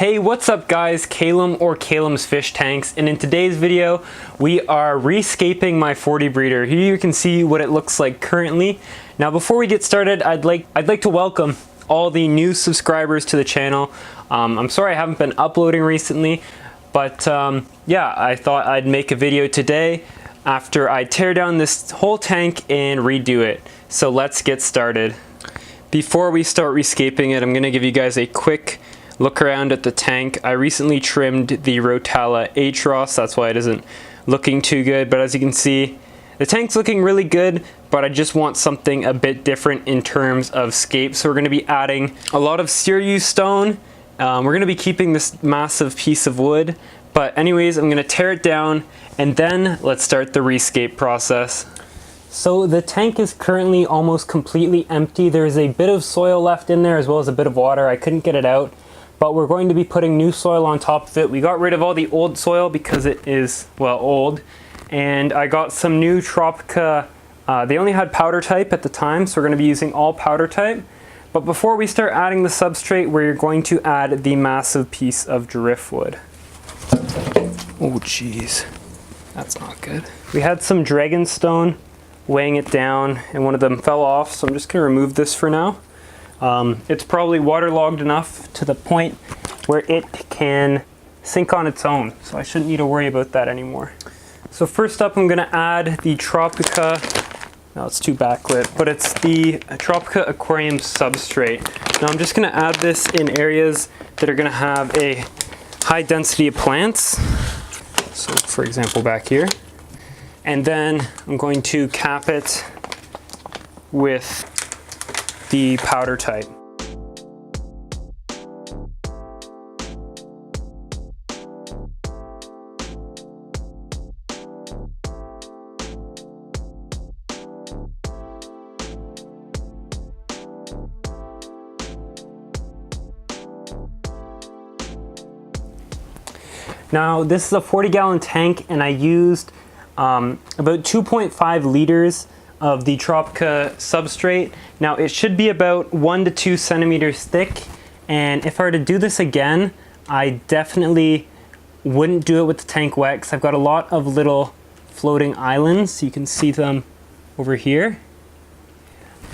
Hey, what's up guys? Calum or Calum's Fish Tanks, and in today's video we are rescaping my 40 breeder. Here you can see what it looks like currently. Now before we get started, I'd like to welcome all the new subscribers to the channel. I'm sorry I haven't been uploading recently, but yeah, I thought I'd make a video today after I tear down this whole tank and redo it. So let's get started. Before we start rescaping it, I'm going to give you guys a quick look around at the tank. I recently trimmed the Rotala H-Ross, that's why it isn't looking too good, but as you can see, the tank's looking really good, but I just want something a bit different in terms of scape. So we're going to be adding a lot of Sirius stone. We're going to be keeping this massive piece of wood, but anyways, I'm going to tear it down and then let's start the rescape process. So the tank is currently almost completely empty. There's a bit of soil left in there as well as a bit of water. I couldn't get it out, but we're going to be putting new soil on top of it. We got rid of all the old soil because it is, well, old. And I got some new Tropica. They only had powder type at the time, so we're going to be using all powder type. But before we start adding the substrate, we're going to add the massive piece of driftwood. Oh geez, that's not good. We had some dragonstone weighing it down and one of them fell off, so I'm just going to remove this for now. It's probably waterlogged enough to the point where it can sink on its own, so I shouldn't need to worry about that anymore. So first up, I'm going to add the Tropica, no, it's too backlit, but it's the Tropica Aquarium substrate. Now I'm just going to add this in areas that are going to have a high density of plants, so for example back here. And then I'm going to cap it with the powder type. Now this is a 40-gallon tank and I used about 2.5 liters of the Tropica substrate. Now it should be about 1 to 2 centimeters thick, and if I were to do this again, I definitely wouldn't do it with the tank wet because I've got a lot of little floating islands. You can see them over here.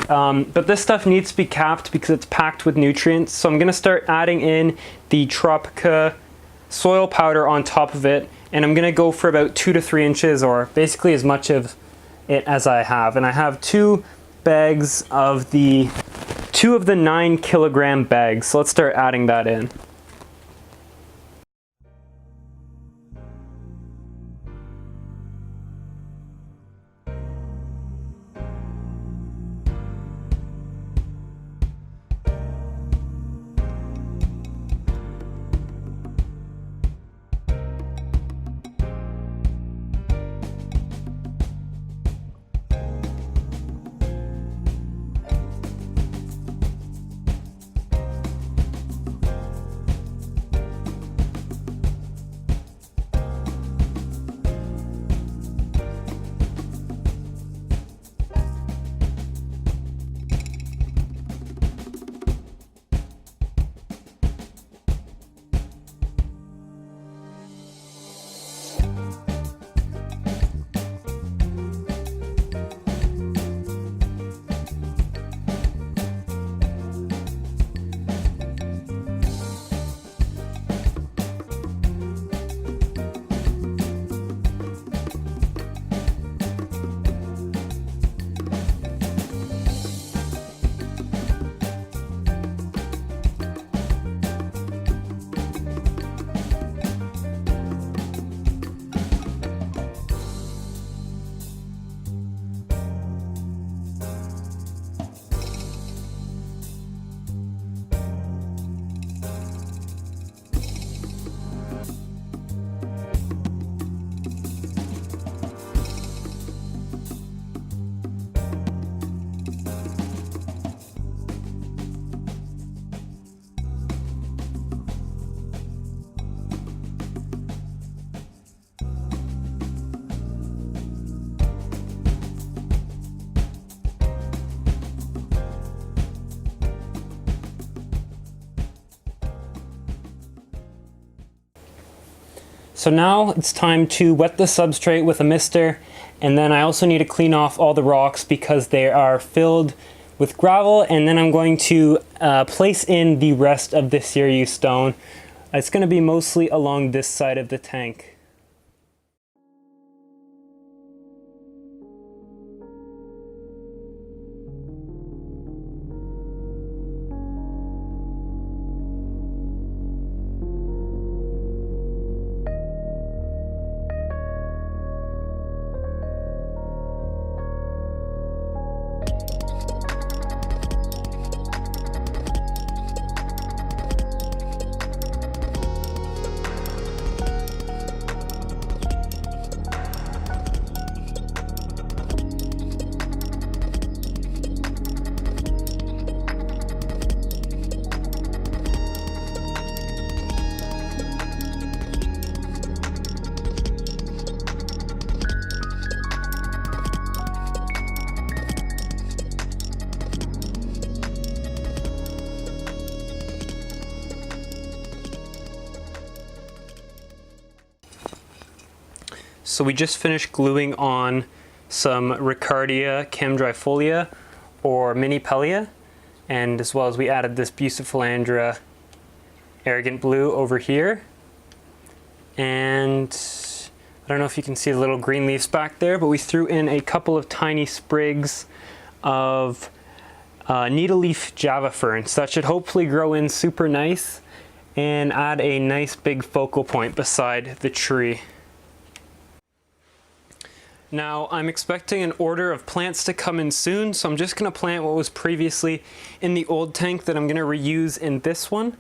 But this stuff needs to be capped because it's packed with nutrients. So I'm going to start adding in the Tropica soil powder on top of it, and I'm going to go for about 2 to 3 inches, or basically as much of it as I have. And I have 2 bags of the 9 kilogram bags, so let's start adding that in. So now it's time to wet the substrate with a mister, and then I also need to clean off all the rocks because they are filled with gravel, and then I'm going to place in the rest of the Sirius stone. It's going to be mostly along this side of the tank. So we just finished gluing on some Riccardia camdrifolia or mini Pellia, and as well as we added this Bucephalandra arrogant blue over here. And I don't know if you can see the little green leaves back there, but we threw in a couple of tiny sprigs of needleleaf Java fern. So that should hopefully grow in super nice and add a nice big focal point beside the tree. Now I'm expecting an order of plants to come in soon, so I'm just going to plant what was previously in the old tank that I'm going to reuse in this one.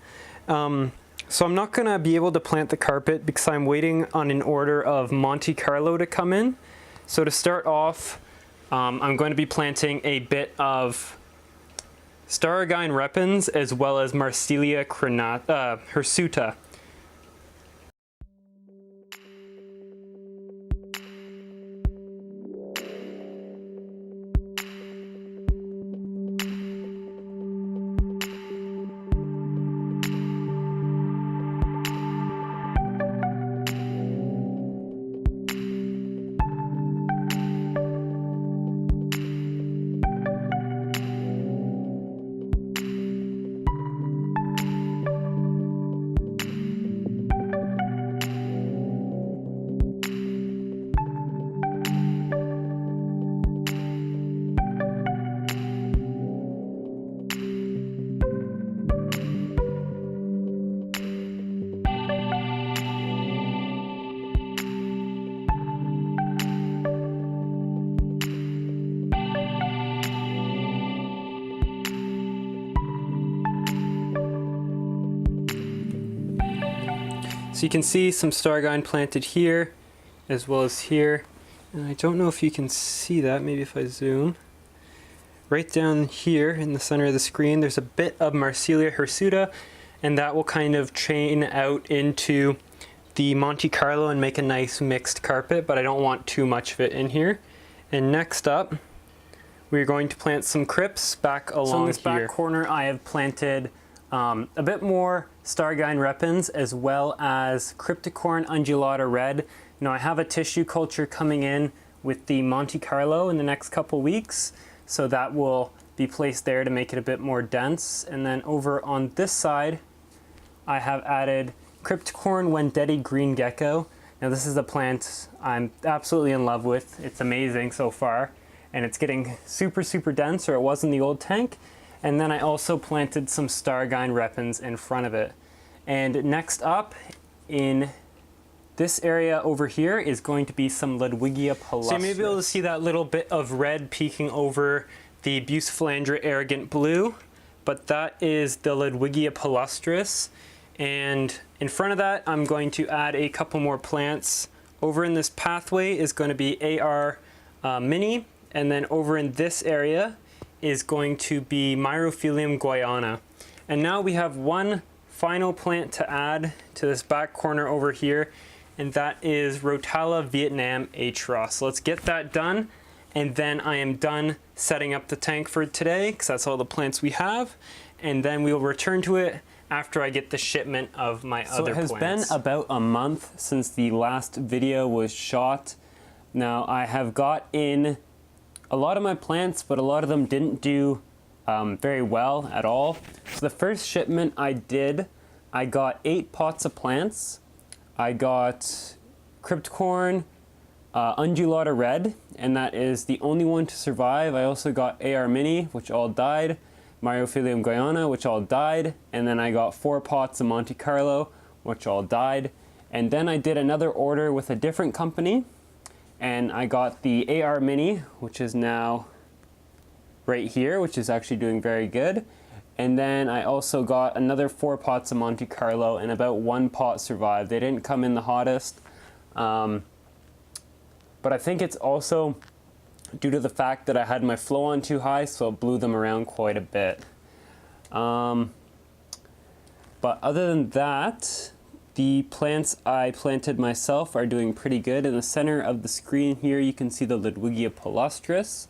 So I'm not going to be able to plant the carpet because I'm waiting on an order of Monte Carlo to come in. So to start off, I'm going to be planting a bit of Staragine repens as well as Marsilia hirsuta. So you can see some Staragine planted here as well as here, and I don't know if you can see that, maybe if I zoom. Right down here in the center of the screen there's a bit of Marsilia hirsuta, and that will kind of chain out into the Monte Carlo and make a nice mixed carpet, but I don't want too much of it in here. And next up we're going to plant some crypts back along here. So in this back corner I have planted a bit more Staragine repens as well as Cryptocorn undulata red. Now I have a tissue culture coming in with the Monte Carlo in the next couple weeks, so that will be placed there to make it a bit more dense. And then over on this side I have added Cryptocorn Wendetti green gecko. Now this is a plant I'm absolutely in love with. It's amazing so far, and it's getting super dense, or it was in the old tank. And then I also planted some Staragine repens in front of it. And next up in this area over here is going to be some Ludwigia palustris. So you may be able to see that little bit of red peeking over the Bucephalandra arrogant blue, but that is the Ludwigia palustris. And in front of that I'm going to add a couple more plants. Over in this pathway is going to be AR mini, and then over in this area is going to be Myrophilium guayana. And now we have one final plant to add to this back corner over here, and that is Rotala Vietnam H-Raw. So let's get that done, and then I am done setting up the tank for today because that's all the plants we have, and then we will return to it after I get the shipment of my other plants. So it has been about a month since the last video was shot. Now I have got in a lot of my plants, but a lot of them didn't do very well at all. So the first shipment I did, I got 8 pots of plants. I got Cryptcorn, Undulata Red, and that is the only one to survive. I also got AR Mini, which all died, Myophyllum Guyana, which all died, and then I got 4 pots of Monte Carlo, which all died. And then I did another order with a different company, and I got the AR Mini, which is now right here, which is actually doing very good. And then I also got another 4 pots of Monte Carlo, and about 1 pot survived. They didn't come in the hottest, but I think it's also due to the fact that I had my flow on too high, so it blew them around quite a bit. But other than that, the plants I planted myself are doing pretty good. In the center of the screen here, you can see the Ludwigia palustris,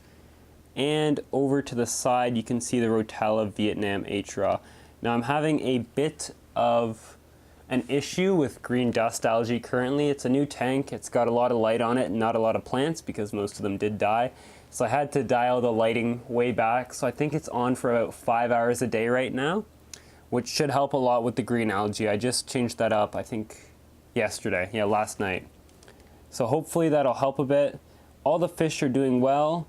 and over to the side, you can see the Rotella Vietnam H-Raw. Now I'm having a bit of an issue with green dust algae currently. It's a new tank, it's got a lot of light on it and not a lot of plants because most of them did die. So I had to dial the lighting way back. So I think it's on for about 5 hours a day right now, which should help a lot with the green algae. I just changed that up, I think yesterday, yeah, last night. So hopefully that'll help a bit. All the fish are doing well.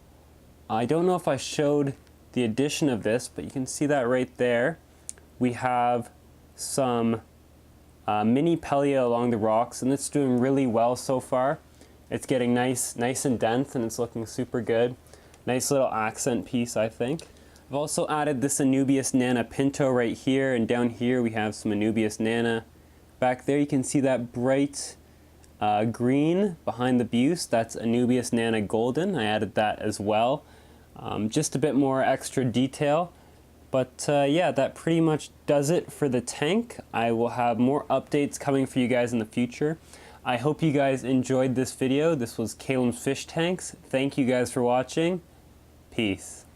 I don't know if I showed the addition of this, but you can see that right there. We have some mini Pellia along the rocks, and it's doing really well so far. It's getting nice and dense, and it's looking super good. Nice little accent piece, I think. I've also added this Anubias Nana Pinto right here, and down here we have some Anubias Nana. Back there you can see that bright green behind the buse. That's Anubias Nana Golden. I added that as well. Just a bit more extra detail. But yeah, that pretty much does it for the tank. I will have more updates coming for you guys in the future. I hope you guys enjoyed this video. This was Calum's Fish Tanks. Thank you guys for watching. Peace.